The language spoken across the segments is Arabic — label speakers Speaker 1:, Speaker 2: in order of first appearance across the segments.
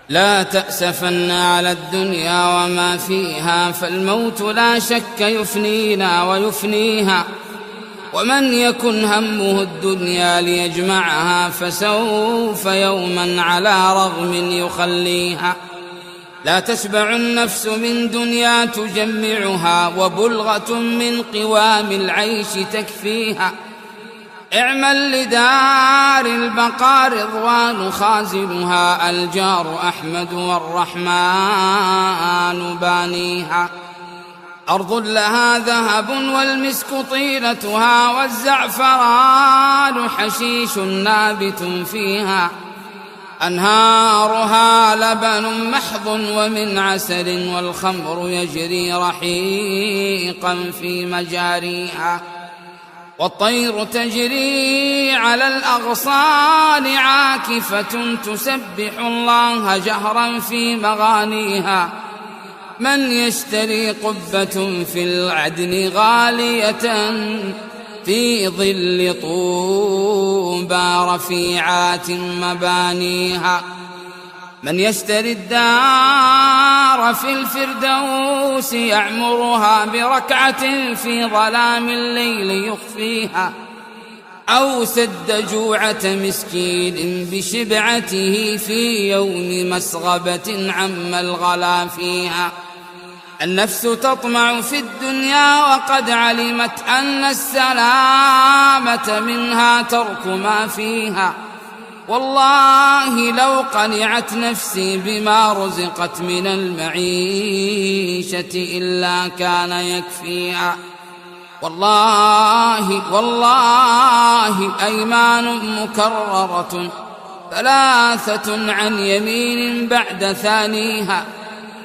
Speaker 1: لا تأسفن على الدنيا وما فيها، فالموت لا شك يفنينا ويفنيها. ومن يكن همه الدنيا ليجمعها، فسوف يوما على رغم يخليها. لا تشبع النفس من دنيا تجمعها، وبلغة من قوام العيش تكفيها. اعمل لدار البقاء رضوان خازنها، الجار أحمد والرحمن بانيها. أرض لها ذهب والمسك طينتها، والزعفران حشيش نابت فيها. أنهارها لبن محض ومن عسل، والخمر يجري رحيقا في مجاريها. والطير تجري على الأغصان عاكفة، تسبح الله جهرا في مغانيها. من يشتري قبة في العدن غالية، في ظل طوبى رفيعات مبانيها. من يشتري الدار في الفردوس، يعمرها بركعة في ظلام الليل يخفيها. أو سد جوعة مسكين بشبعته، في يوم مسغبة عم الغلا فيها. النفس تطمع في الدنيا وقد علمت أن السلامة منها ترك ما فيها. والله لو قنعت نفسي بما رزقت من المعيشة إلا كان يكفيها. والله أيمان مكررة، ثلاثة عن يمين بعد ثانيها.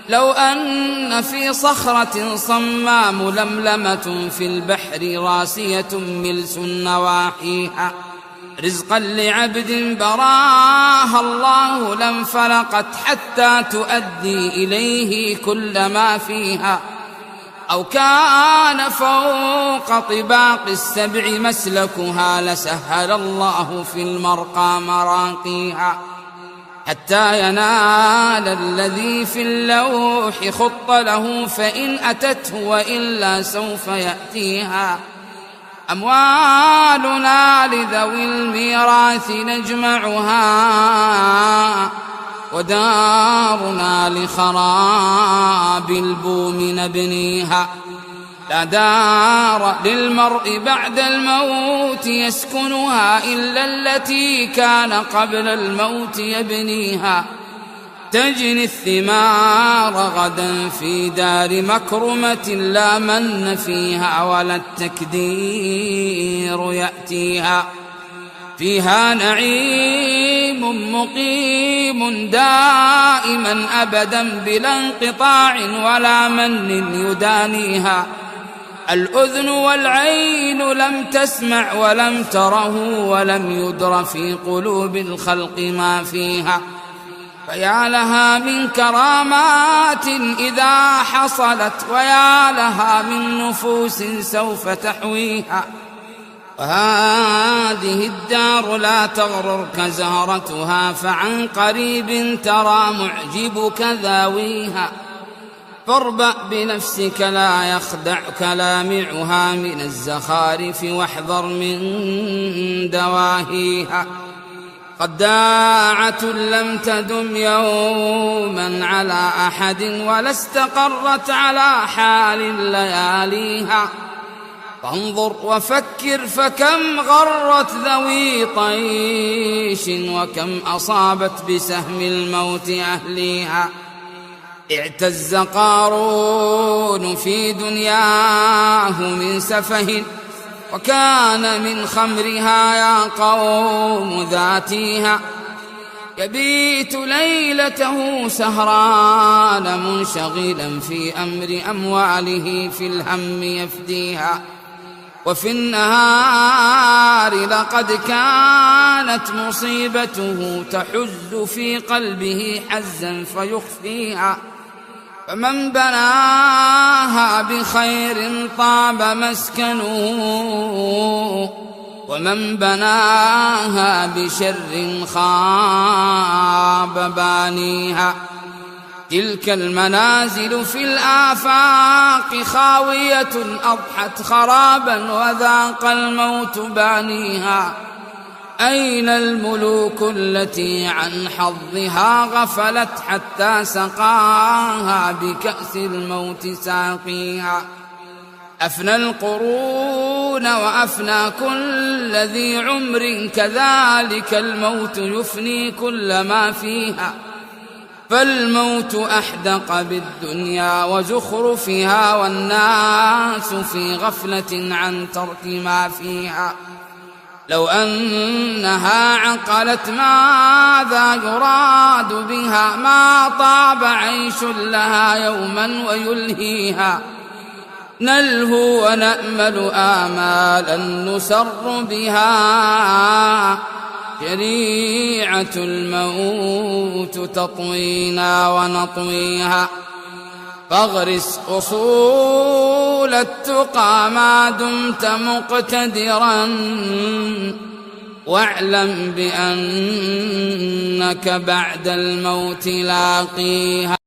Speaker 1: لو أن في صخرة صماء ململمة، في البحر راسية ملس نواحيها. رزقا لعبد براها الله لانفلقت، حتى تؤدي إليه كل ما فيها. أو كان فوق طباق السبع مسلكها، لسهل الله في المرقى مراقيها. حتى ينال الذي في اللوح خط له، فإن أتته وإلا سوف يأتيها. أموالنا لذوي الميراث نجمعها، ودارنا لخراب البوم نبنيها. لا دار للمرء بعد الموت يسكنها، إلا التي كان قبل الموت يبنيها. تجني الثمار غدا في دار مكرمة، لا من فيها ولا التكدير يأتيها. فيها نعيم مقيم دائما أبدا بلا انقطاع، ولا من يدانيها. الأذن والعين لم تسمع ولم تره، ولم يدر في قلوب الخلق ما فيها. فيا لها من كرامات إذا حصلت، ويا لها من نفوس سوف تحويها. وهذه الدار لا تغررك زهرتها، فعن قريب ترى معجبك ذاويها. فاربأ بنفسك لا يخدعك لامعها من الزخارف، واحذر من دواهيها. خداعة لم تدم يوما على أحد، ولا استقرت على حال لياليها. فانظر وفكر فكم غرت ذوي طيش، وكم أصابت بسهم الموت أهليها. اعتز قارون في دنياه من سفه، وكان من خمرها يا قوم ذاتيها. يبيت ليلته سهران منشغلا في أمر أمواله، في الهم يفديها. وفي النهار لقد كانت مصيبته تحز في قلبه حزا فيخفيها. فمن بناها بخير طاب مسكنه، ومن بناها بشر خاب بانيها. تلك المنازل في الآفاق خاوية أضحت خرابا وذاق الموت بانيها. أين الملوك التي عن حظها غفلت حتى سقاها بكأس الموت ساقيها. أفنى القرون وأفنى كل ذي عمر، كذلك الموت يفني كل ما فيها. فالموت أحدق بالدنيا وزخرفها، والناس في غفلة عن ترك ما فيها. لو أنها عقلت ماذا يراد بها، ما طاب عيش لها يوما ويلهيها. نلهو ونأمل آمالا نسر بها، شريعة الموت تطوينا ونطويها. فاغرس أصول التقى ما دمت مقتدرا، واعلم بأنك بعد الموت لاقيها.